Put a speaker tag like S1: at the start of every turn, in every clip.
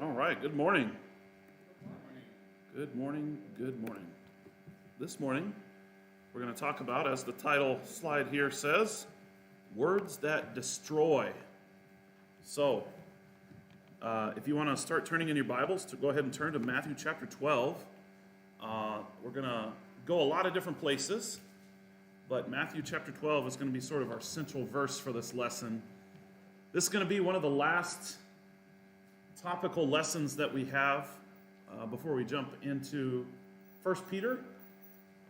S1: All right, good morning. Good morning, good morning. This morning, we're going to talk about, as the title slide here says, words that destroy. So, if you want to start turning in your Bibles, go ahead and turn to Matthew chapter 12. We're going to go a lot of different places, but Matthew chapter 12 is going to be sort of our central verse for this lesson. This is going to be one of the last topical lessons that we have before we jump into 1 Peter.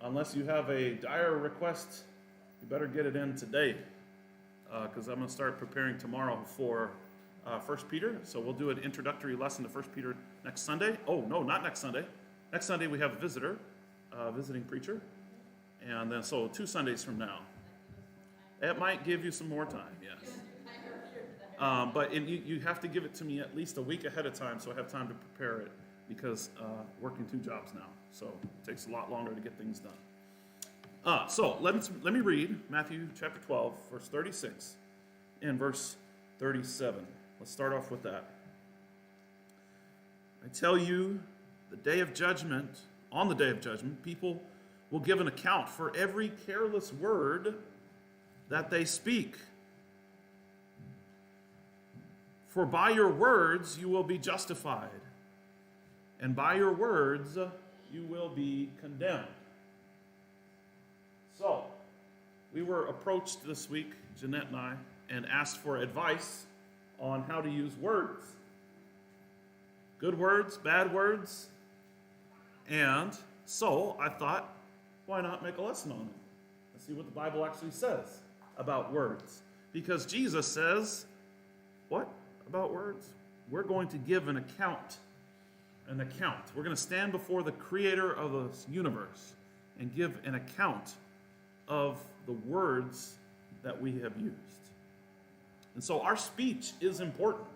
S1: Unless you have a dire request, you better get it in today, because I'm going to start preparing tomorrow for 1 Peter. So we'll do an introductory lesson to 1 Peter next Sunday. Oh, no, not next Sunday. Next Sunday we have a visitor, visiting preacher. And then so 2 Sundays from now. That might give you some more time, yes. But you have to give it to me at least a week ahead of time so I have time to prepare it, because working 2 jobs now. So it takes a lot longer to get things done. So let me read Matthew chapter 12, verse 36 and verse 37. Let's start off with that. I tell you, on the day of judgment, people will give an account for every careless word that they speak. For by your words you will be justified, and by your words you will be condemned. So, we were approached this week, Jeanette and I, and asked for advice on how to use words. Good words, bad words. And so I thought, why not make a lesson on it? Let's see what the Bible actually says about words. Because Jesus says, what about words? We're going to give an account. An account. We're going to stand before the creator of the universe and give an account of the words that we have used. And so our speech is important,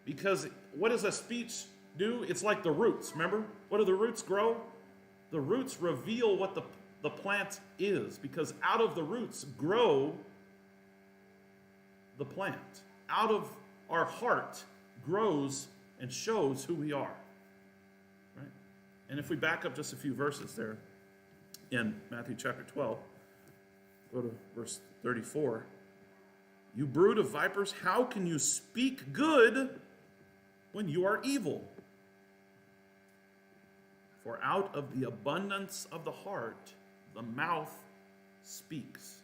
S1: because what does a speech do? It's like the roots, remember? What do the roots grow? The roots reveal what the plant is, because out of the roots grow the plant. Out of our heart grows and shows who we are. Right? And if we back up just a few verses there in Matthew chapter 12, go to verse 34. You brood of vipers, how can you speak good when you are evil? For out of the abundance of the heart, the mouth speaks.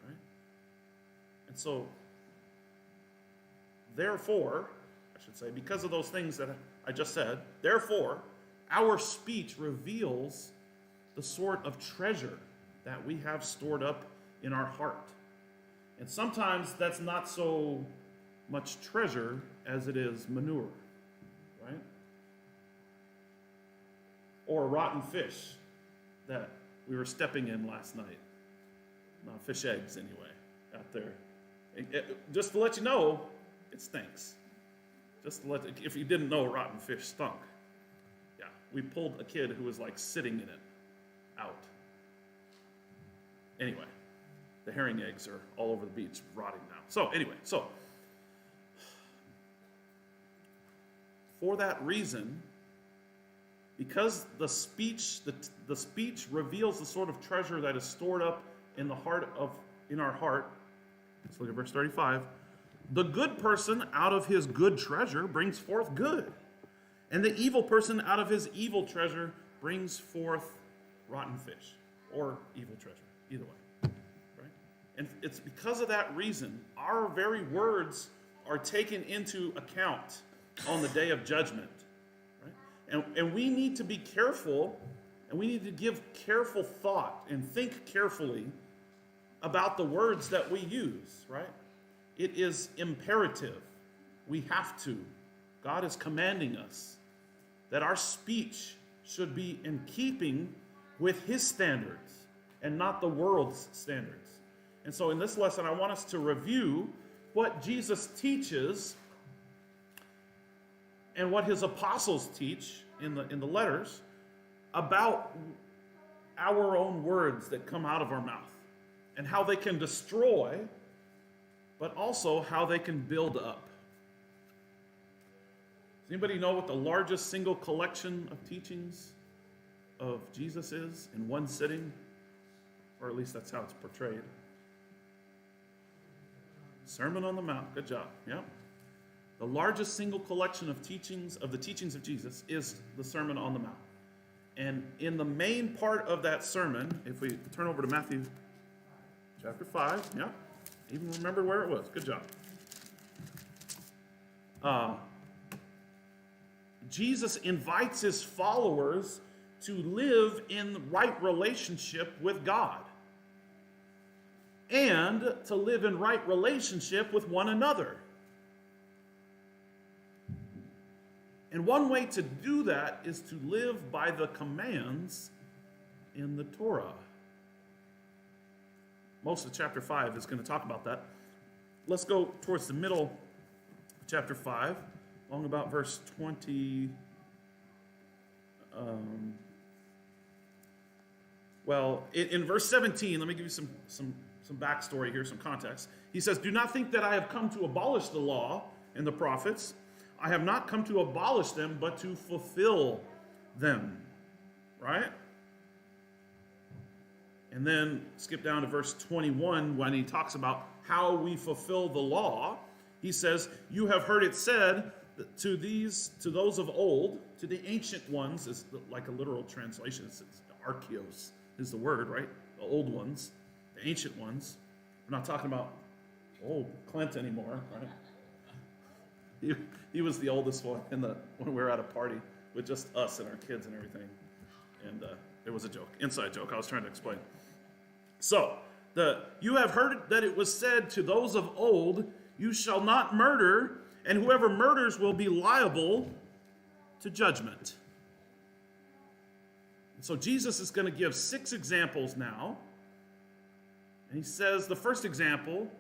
S1: Right? And so, therefore, I should say, because of those things that I just said, therefore, our speech reveals the sort of treasure that we have stored up in our heart. And sometimes that's not so much treasure as it is manure, right? Or rotten fish that we were stepping in last night. Not fish eggs, anyway, out there. Just to let you know, it stinks. If you didn't know, rotten fish stunk. Yeah, we pulled a kid who was like sitting in it out. Anyway, the herring eggs are all over the beach rotting now. So anyway, for that reason, because the speech reveals the sort of treasure that is stored up in our heart. Let's look at verse 35. The good person out of his good treasure brings forth good, and the evil person out of his evil treasure brings forth rotten fish, or evil treasure, either way. Right? And it's because of that reason our very words are taken into account on the day of judgment. Right? And we need to be careful, and we need to give careful thought and think carefully about the words that we use, right? It is imperative. We have to. God is commanding us that our speech should be in keeping with His standards and not the world's standards. And so in this lesson, I want us to review what Jesus teaches and what His apostles teach in the letters about our own words that come out of our mouth and how they can destroy, but also how they can build up. Anybody know what the largest single collection of teachings of Jesus is in one sitting? Or at least that's how it's portrayed. Sermon on the Mount. Good job. Yeah. The largest single collection of teachings, of the teachings of Jesus, is the Sermon on the Mount. And in the main part of that sermon, if we turn over to Matthew chapter 5, yeah, even remember where it was. Good job. Jesus invites his followers to live in right relationship with God and to live in right relationship with one another. And one way to do that is to live by the commands in the Torah. Most of chapter 5 is going to talk about that. Let's go towards the middle of chapter 5, along about verse 20. In verse 17, let me give you some backstory here, some context. He says, "Do not think that I have come to abolish the law and the prophets. I have not come to abolish them, but to fulfill them." Right? And then skip down to verse 21 when he talks about how we fulfill the law. He says, "You have heard it said to those of old, to the ancient ones," is like a literal translation. It's archeos is the word, right? The old ones, the ancient ones. We're not talking about old Clint anymore, right? He was the oldest one when we were at a party with just us and our kids and everything. And it was a joke, inside joke I was trying to explain. So, you have heard that it was said to those of old, "You shall not murder, and whoever murders will be liable to judgment." So Jesus is going to give 6 examples now. And he says the first example,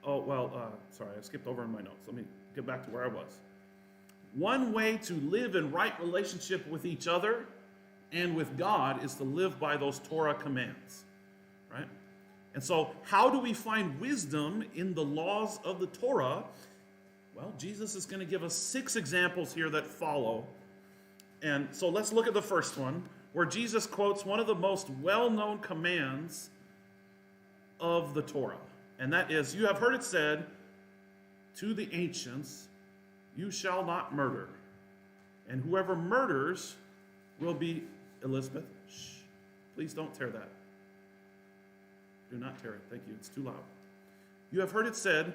S1: sorry, I skipped over in my notes. Let me get back to where I was. One way to live in right relationship with each other and with God is to live by those Torah commands, right? And so how do we find wisdom in the laws of the Torah? Well, Jesus is going to give us 6 examples here that follow. And so let's look at the first one, where Jesus quotes one of the most well-known commands of the Torah. And that is, "You have heard it said to the ancients, 'You shall not murder. And whoever murders will be,'" Elizabeth, shh, please don't tear that. Do not tear it. Thank you. It's too loud. "You have heard it said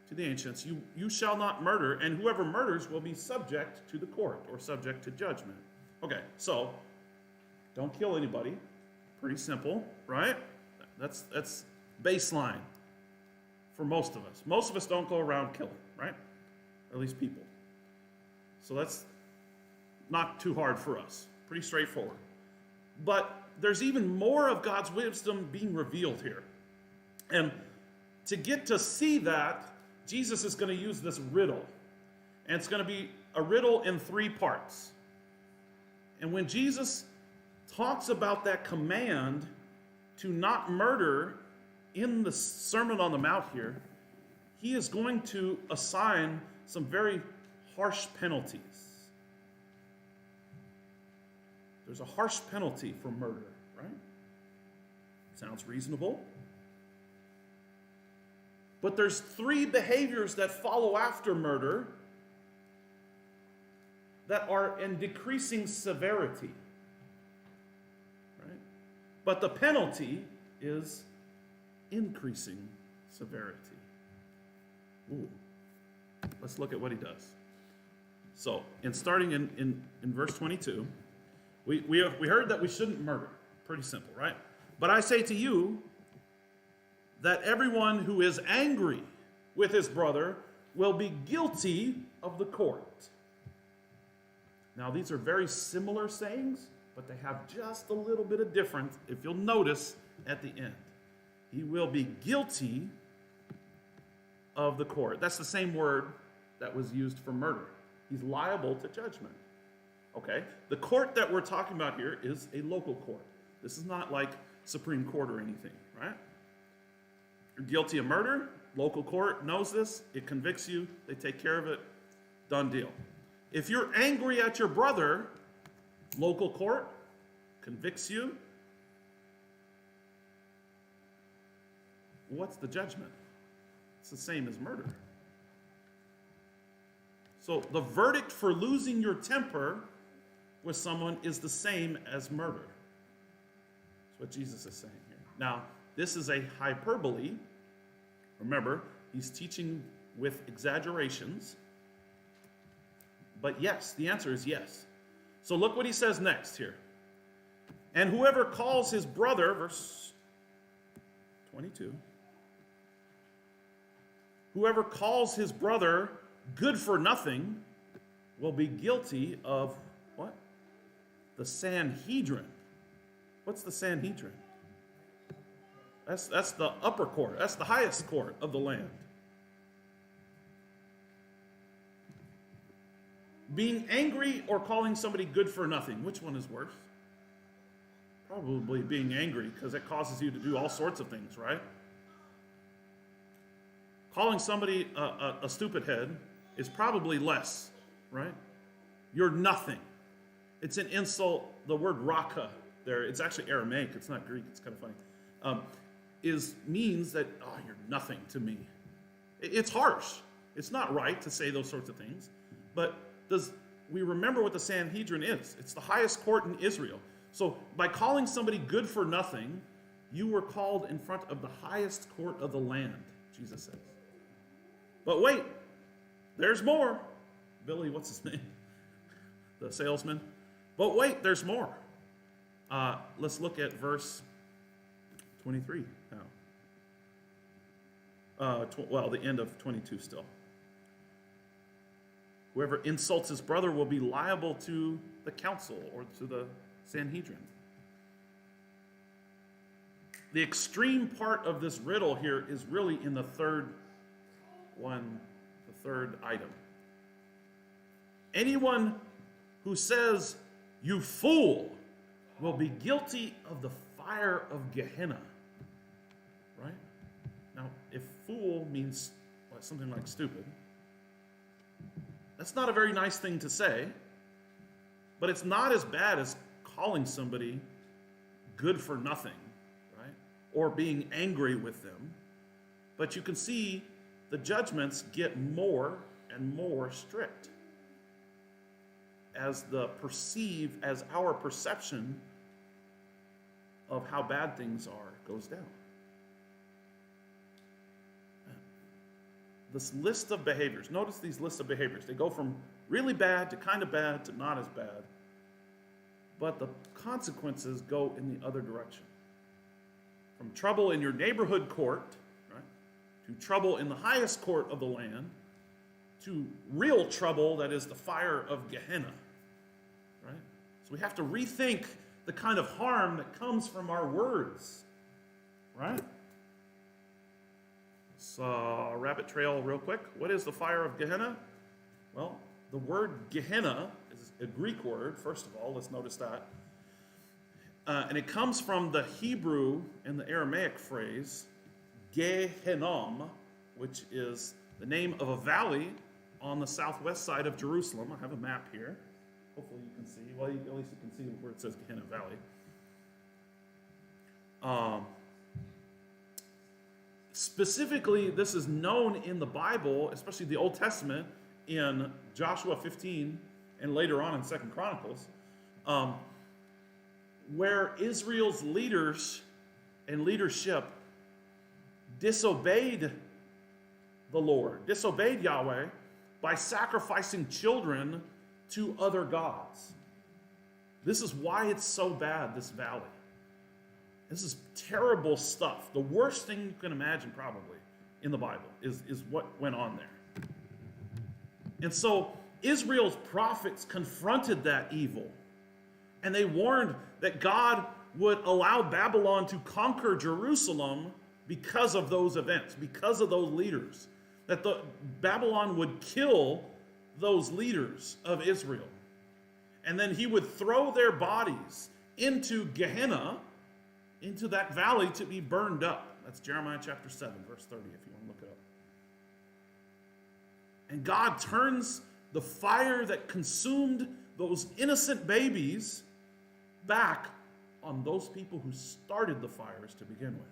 S1: to the ancients, you shall not murder, and whoever murders will be subject to the court," or subject to judgment. Okay, so don't kill anybody. Pretty simple, right? That's baseline for most of us. Most of us don't go around killing, right? Or at least people. So that's not too hard for us. Pretty straightforward. But there's even more of God's wisdom being revealed here. And to get to see that, Jesus is going to use this riddle. And it's going to be a riddle in 3 parts. And when Jesus talks about that command to not murder in the Sermon on the Mount here, he is going to assign some very harsh penalties. There's a harsh penalty for murder, right? Sounds reasonable. But there's 3 behaviors that follow after murder that are in decreasing severity. Right? But the penalty is increasing severity. Ooh. Let's look at what he does. So, starting in verse 22, we heard that we shouldn't murder. Pretty simple, right? "But I say to you that everyone who is angry with his brother will be guilty of the court." Now, these are very similar sayings, but they have just a little bit of difference, if you'll notice at the end. He will be guilty of the court. That's the same word that was used for murder. He's liable to judgment. Okay? The court that we're talking about here is a local court. This is not like Supreme Court or anything, right? You're guilty of murder. Local court knows this. It convicts you. They take care of it. Done deal. If you're angry at your brother, local court convicts you. What's the judgment? It's the same as murder. So the verdict for losing your temper with someone is the same as murder. That's what Jesus is saying here. Now, this is a hyperbole. Remember, he's teaching with exaggerations. But yes, the answer is yes. So look what he says next here. And whoever calls his brother, verse 22, whoever calls his brother good for nothing will be guilty of what? The Sanhedrin. What's the Sanhedrin? That's the upper court. That's the highest court of the land. Being angry or calling somebody good for nothing, which one is worse? Probably being angry, because it causes you to do all sorts of things, right? Calling somebody a stupid head is probably less, right? You're nothing. It's an insult. The word raka there, it's actually Aramaic. It's not Greek. It's kind of funny. Means that, oh, you're nothing to me. It's harsh. It's not right to say those sorts of things. But we remember what the Sanhedrin is? It's the highest court in Israel. So by calling somebody good for nothing, you were called in front of the highest court of the land, Jesus says. But wait, there's more. Billy, what's his name? The salesman. But wait, there's more. Let's look at verse 23 now. The end of 22 still. Whoever insults his brother will be liable to the council or to the Sanhedrin. The extreme part of this riddle here is really in the third item. Anyone who says, "You fool," will be guilty of the fire of Gehenna. Right? Now, if fool means something like stupid, that's not a very nice thing to say, but it's not as bad as calling somebody good for nothing, right? Or being angry with them. But you can see the judgments get more and more strict as our perception of how bad things are goes down. This list of behaviors, notice these lists of behaviors. They go from really bad to kind of bad to not as bad. But the consequences go in the other direction. From trouble in your neighborhood court, right, to trouble in the highest court of the land, to real trouble that is the fire of Gehenna. Right? So we have to rethink the kind of harm that comes from our words. Right? So, rabbit trail real quick. What is the fire of Gehenna? Well, the word Gehenna is a Greek word, first of all. Let's notice that. And it comes from the Hebrew and the Aramaic phrase, Gehenom, which is the name of a valley on the southwest side of Jerusalem. I have a map here. Hopefully you can see. Well, at least you can see where it says Gehenna Valley. Specifically, this is known in the Bible, especially the Old Testament, in Joshua 15 and later on in 2 Chronicles, where Israel's leaders and leadership disobeyed the Lord, disobeyed Yahweh by sacrificing children to other gods. This is why it's so bad, this valley. This is terrible stuff. The worst thing you can imagine probably in the Bible is what went on there. And so Israel's prophets confronted that evil. And they warned that God would allow Babylon to conquer Jerusalem because of those events, because of those leaders. That Babylon would kill those leaders of Israel. And then he would throw their bodies into Gehenna, into that valley to be burned up. That's Jeremiah chapter 7, verse 30, if you want to look it up. And God turns the fire that consumed those innocent babies back on those people who started the fires to begin with.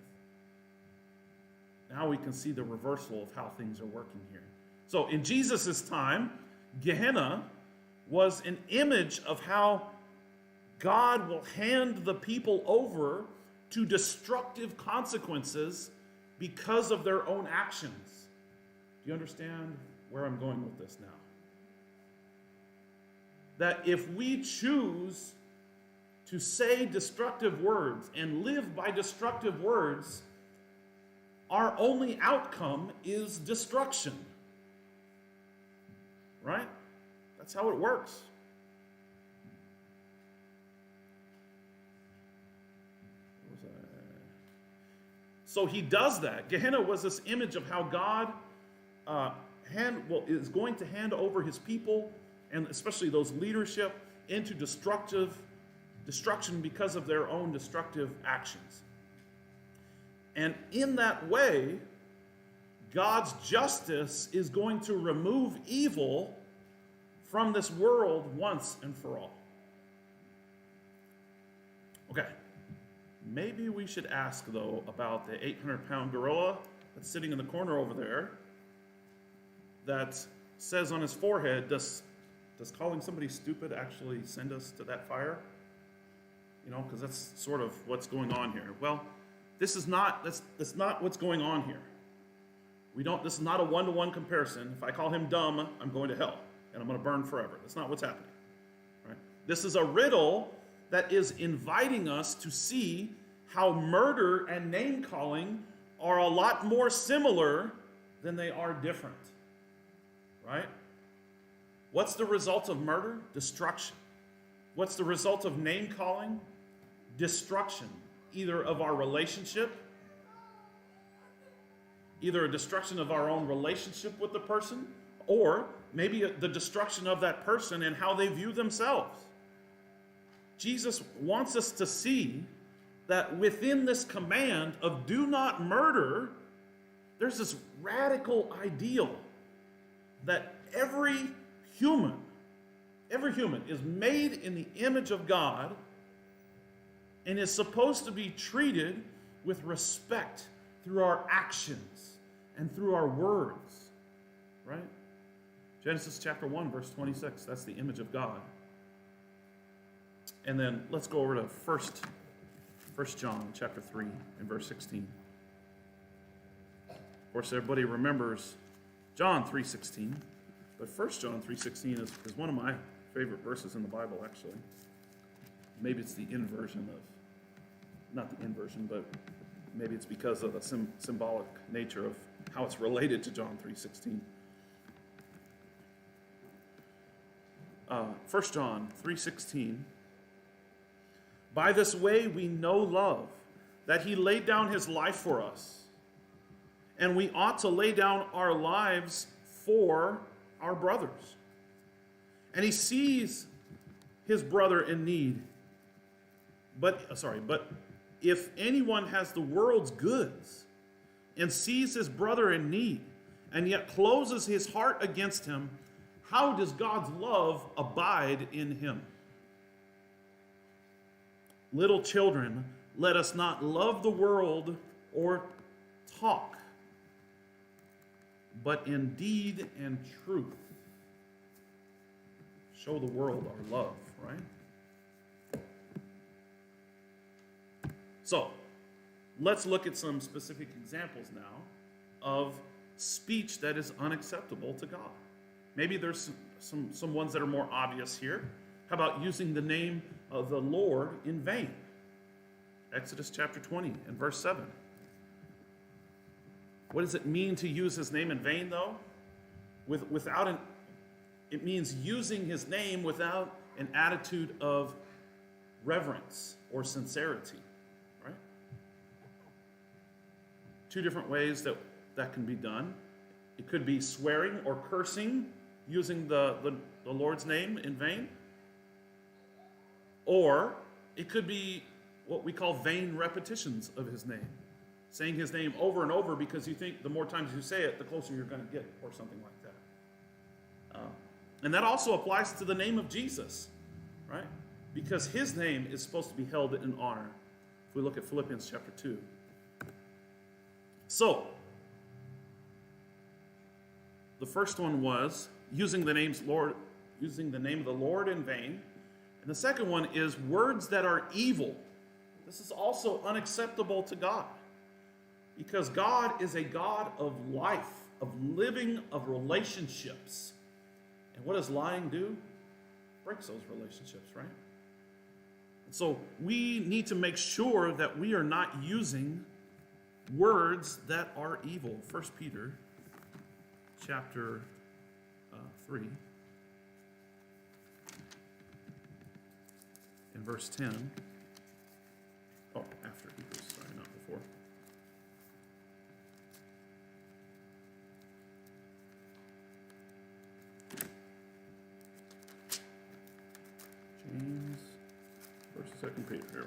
S1: Now we can see the reversal of how things are working here. So in Jesus' time, Gehenna was an image of how God will hand the people over to destructive consequences because of their own actions. Do you understand where I'm going with this now? That if we choose to say destructive words and live by destructive words, our only outcome is destruction. Right? That's how it works. So he does that. Gehenna was this image of how God is going to hand over his people, and especially those leadership, into destruction because of their own destructive actions. And in that way, God's justice is going to remove evil from this world once and for all. Okay. Maybe we should ask, though, about the 800-pound gorilla that's sitting in the corner over there that says on his forehead, does calling somebody stupid actually send us to that fire? You know, because that's sort of what's going on here. Well, that's not what's going on here. This is not a one-to-one comparison. If I call him dumb, I'm going to hell, and I'm going to burn forever. That's not what's happening. Right? This is a riddle that is inviting us to see how murder and name-calling are a lot more similar than they are different. Right? What's the result of murder? Destruction. What's the result of name-calling? Destruction. Either of our relationship, either a destruction of our own relationship with the person, or maybe the destruction of that person and how they view themselves. Jesus wants us to see that within this command of do not murder, there's this radical ideal that every human is made in the image of God and is supposed to be treated with respect through our actions and through our words, right? Genesis chapter 1, verse 26, that's the image of God. And then let's go over to 1 John chapter 3 and verse 16. Of course, everybody remembers John 3:16, but 1 John 3:16 is one of my favorite verses in the Bible, actually. Maybe it's the inversion of, not the inversion, but maybe it's because of the symbolic nature of how it's related to John 3:16. 1 John 3:16. By this way we know love, that he laid down his life for us. And we ought to lay down our lives for our brothers. And he sees his brother in need. But if anyone has the world's goods and sees his brother in need and yet closes his heart against him, how does God's love abide in him? Little children, let us not love the world or talk, but in deed and truth show the world our love, right? So, let's look at some specific examples now of speech that is unacceptable to God. Maybe there's some ones that are more obvious here. How about using the name of the Lord in vain? Exodus chapter 20 and verse 7. What does it mean to use his name in vain, though? It means using his name without an attitude of reverence or sincerity, right? Two different ways that can be done. It could be swearing or cursing, using the Lord's name in vain. Or it could be what we call vain repetitions of his name. Saying his name over and over because you think the more times you say it, the closer you're going to get, or something like that. And that also applies to the name of Jesus, right? Because his name is supposed to be held in honor. If we look at Philippians chapter 2. So, the first one was using the name of the Lord in vain. And the second one is words that are evil. This is also unacceptable to God. Because God is a God of life, of living, of relationships. And what does lying do? Breaks those relationships, right? And so we need to make sure that we are not using words that are evil. 1 Peter chapter 3 and verse 10. Oh, after Hebrews, sorry, not before. James versus 2 Peter. Here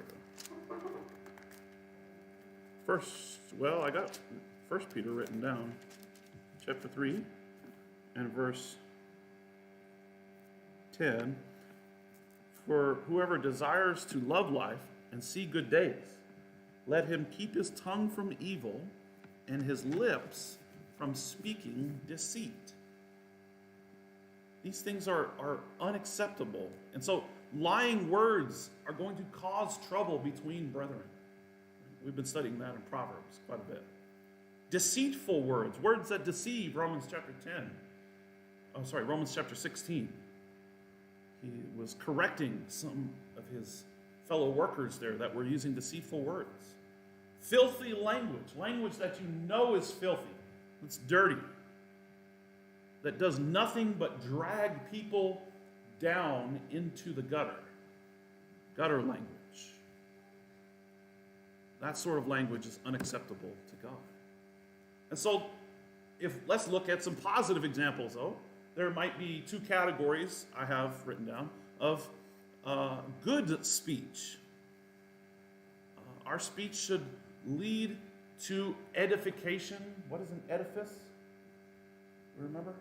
S1: we go. I got 1 Peter written down. Chapter 3 and verse 10. For whoever desires to love life and see good days, let him keep his tongue from evil and his lips from speaking deceit. These things are unacceptable. And so lying words are going to cause trouble between brethren. We've been studying that in Proverbs quite a bit. Deceitful words, words that deceive, Romans chapter 16. He was correcting some of his fellow workers there that were using deceitful words. Filthy language that you know is filthy, it's dirty, that does nothing but drag people down into the gutter language. That sort of language is unacceptable to God. And so, let's look at some positive examples, though. There might be two categories I have written down of good speech. Our speech should lead to edification. What is an edifice? Remember?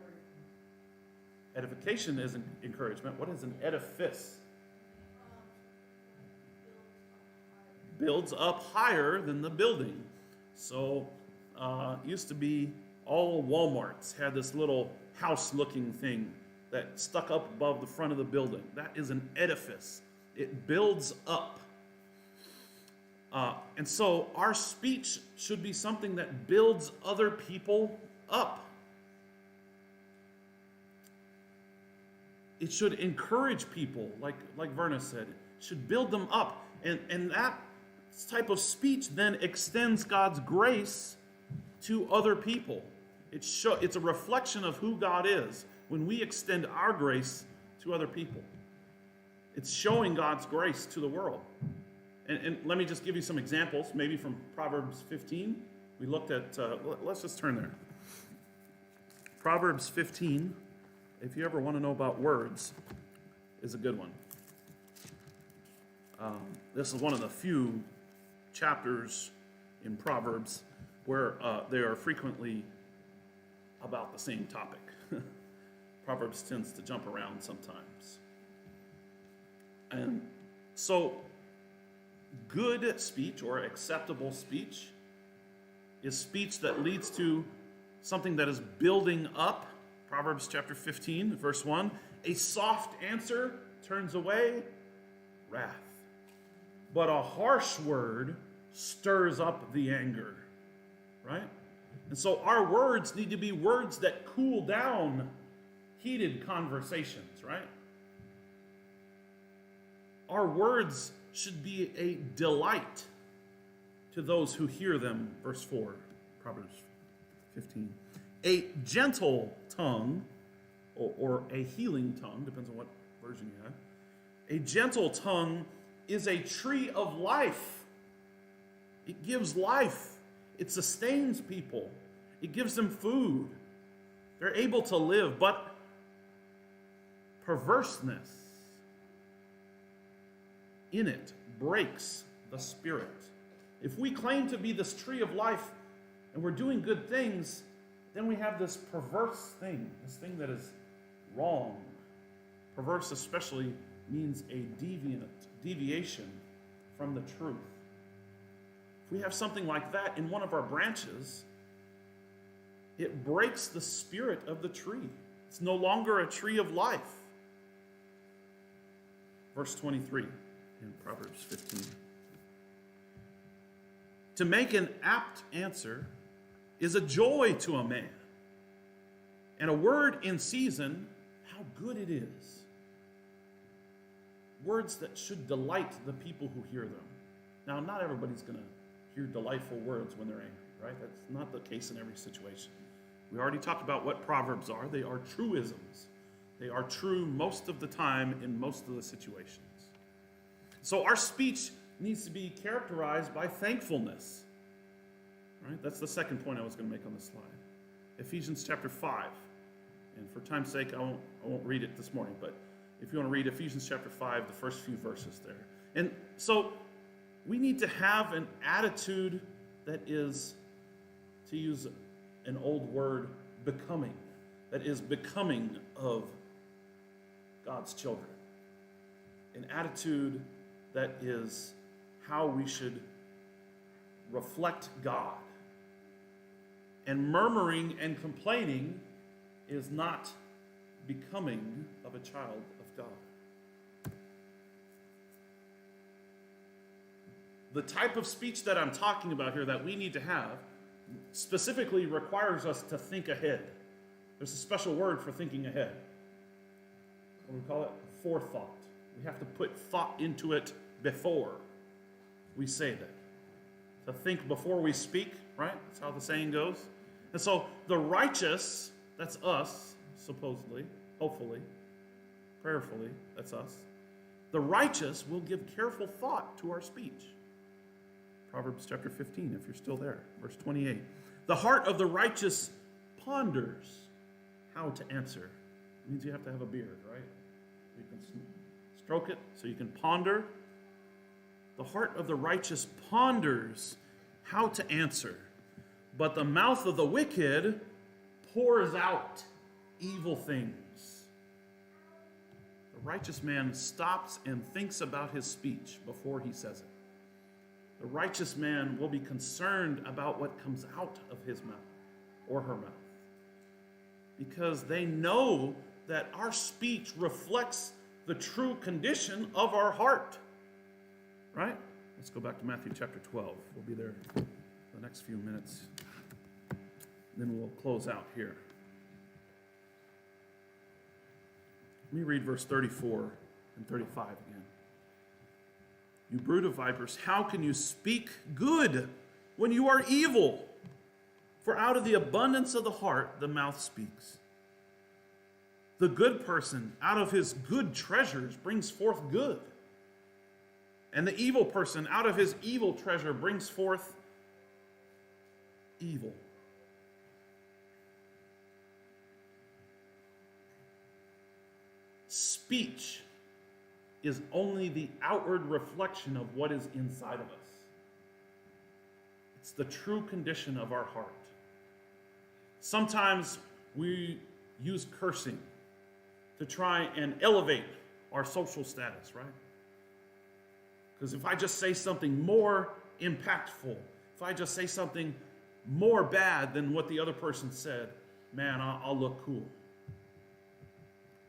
S1: Edification is an encouragement. What is an edifice? Builds up higher than the building. So, used to be all Walmarts had this little house-looking thing that stuck up above the front of the building. That is an edifice. It builds up. And so our speech should be something that builds other people up. It should encourage people, like Verna said. It should build them up. And that type of speech then extends God's grace to other people. It's a reflection of who God is when we extend our grace to other people. It's showing God's grace to the world. And let me just give you some examples, maybe from Proverbs 15. We looked at, let's just turn there. Proverbs 15, if you ever want to know about words, is a good one. This is one of the few chapters in Proverbs where they are frequently about the same topic. Proverbs tends to jump around sometimes. And so, good speech or acceptable speech is speech that leads to something that is building up. Proverbs chapter 15, verse 1. A soft answer turns away wrath, but a harsh word stirs up the anger. Right? And so our words need to be words that cool down heated conversations, right? Our words should be a delight to those who hear them. Verse 4, Proverbs 15. A gentle tongue, or a healing tongue, depends on what version you have. A gentle tongue is a tree of life. It gives life. It sustains people. It gives them food. They're able to live, but perverseness in it breaks the spirit. If we claim to be this tree of life and we're doing good things, then we have this perverse thing, this thing that is wrong, Perverse especially means a deviation from the truth. If we have something like that in one of our branches, it breaks the spirit of the tree. It's no longer a tree of life. Verse 23 in Proverbs 15. To make an apt answer is a joy to a man, and a word in season, how good it is. Words that should delight the people who hear them. Now, not everybody's going to hear delightful words when they're angry, right? That's not the case in every situation. We already talked about what proverbs are. They are truisms. They are true most of the time in most of the situations. So our speech needs to be characterized by thankfulness. Right? That's the second point I was going to make on the slide. Ephesians chapter 5. And for time's sake, I won't read it this morning, but if you want to read Ephesians chapter 5, the first few verses there. And so we need to have an attitude that is, to use an old word, becoming. That is becoming of God's children. An attitude that is how we should reflect God. And murmuring and complaining is not becoming of a child of God. The type of speech that I'm talking about here that we need to have specifically requires us to think ahead. There's a special word for thinking ahead. What do we call it? Forethought. We have to put thought into it before we say that. To think before we speak, right? That's how the saying goes. And so the righteous, that's us, supposedly, hopefully, prayerfully, that's us. The righteous will give careful thought to our speech. Proverbs chapter 15, if you're still there, verse 28. The heart of the righteous ponders how to answer. It means you have to have a beard, right? You can stroke it so you can ponder. The heart of the righteous ponders how to answer, but the mouth of the wicked pours out evil things. The righteous man stops and thinks about his speech before he says it. The righteous man will be concerned about what comes out of his mouth or her mouth, because they know that our speech reflects the true condition of our heart. Right? Let's go back to Matthew chapter 12. We'll be there for the next few minutes. Then we'll close out here. Let me read verse 34 and 35 again. You brood of vipers, how can you speak good when you are evil? For out of the abundance of the heart, the mouth speaks. The good person, out of his good treasures, brings forth good. And the evil person, out of his evil treasure, brings forth evil. Speech is only the outward reflection of what is inside of us. It's the true condition of our heart. Sometimes we use cursing to try and elevate our social status, right? Because if I just say something more impactful, if I just say something more bad than what the other person said, man, I'll look cool.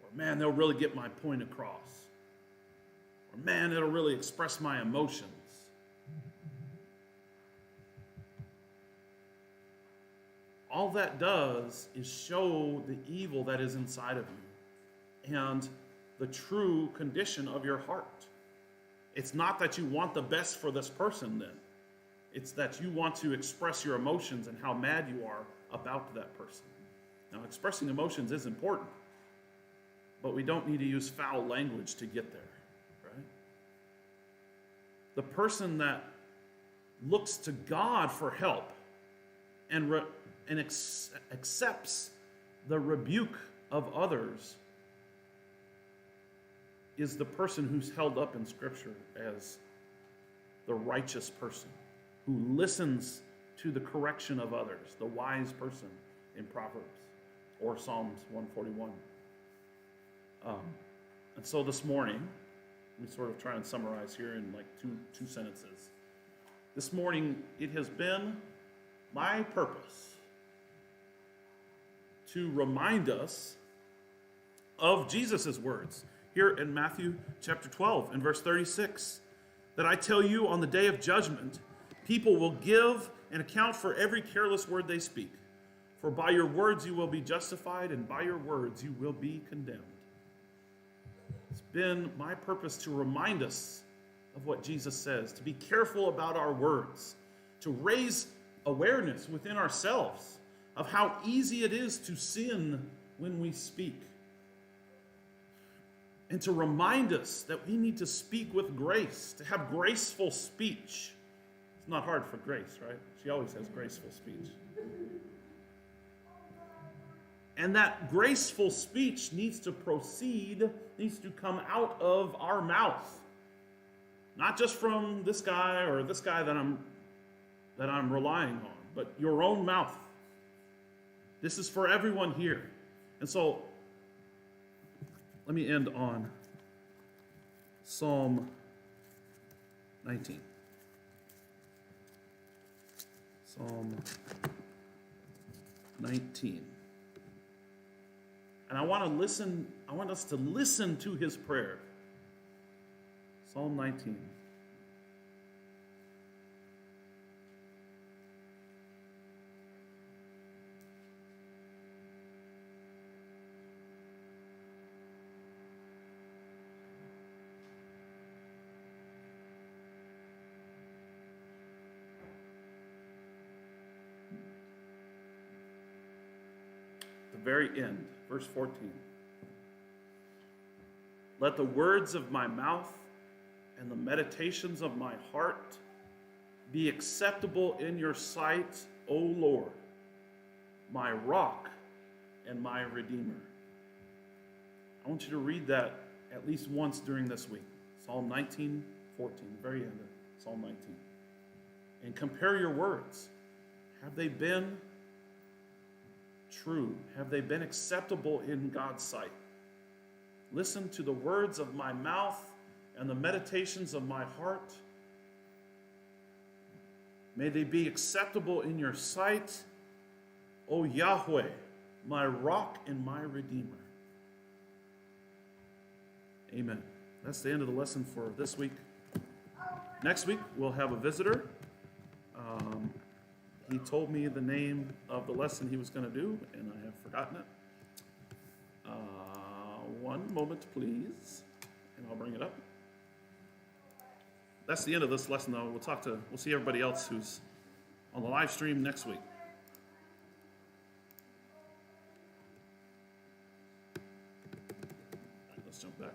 S1: Or man, they'll really get my point across. Or man, it'll really express my emotions. All that does is show the evil that is inside of you and the true condition of your heart. It's not that you want the best for this person then. It's that you want to express your emotions and how mad you are about that person. Now, expressing emotions is important, but we don't need to use foul language to get there, right? The person that looks to God for help and accepts the rebuke of others is the person who's held up in Scripture as the righteous person, who listens to the correction of others, the wise person in Proverbs or Psalms 141. And so this morning, let me sort of try and summarize here in like two sentences. This morning, it has been my purpose to remind us of Jesus' words here in Matthew chapter 12 and verse 36, that I tell you, on the day of judgment, people will give an account for every careless word they speak. For by your words you will be justified, and by your words you will be condemned. It's been my purpose to remind us of what Jesus says, to be careful about our words, to raise awareness within ourselves of how easy it is to sin when we speak, and to remind us that we need to speak with grace, to have graceful speech. It's not hard for Grace, right? She always has graceful speech. And that graceful speech needs to proceed, needs to come out of our mouth. Not just from this guy or this guy that I'm relying on, but your own mouth. This is for everyone here. And so, let me end on Psalm 19. Psalm 19. And I want us to listen to his prayer. Psalm 19. The very end, verse 14. Let the words of my mouth and the meditations of my heart be acceptable in your sight, O Lord, my rock and my redeemer. I want you to read that at least once during this week. Psalm 19, 14, the very end of Psalm 19. And compare your words. Have they been true? Have they been acceptable in God's sight? Listen to the words of my mouth and the meditations of my heart. May they be acceptable in your sight, O Yahweh, my rock and my redeemer. Amen. That's the end of the lesson for this week. Next week, we'll have a visitor. He told me the name of the lesson he was going to do, and I have forgotten it. One moment, please, and I'll bring it up. That's the end of this lesson, though. We'll see everybody else who's on the live stream next week. Let's jump back.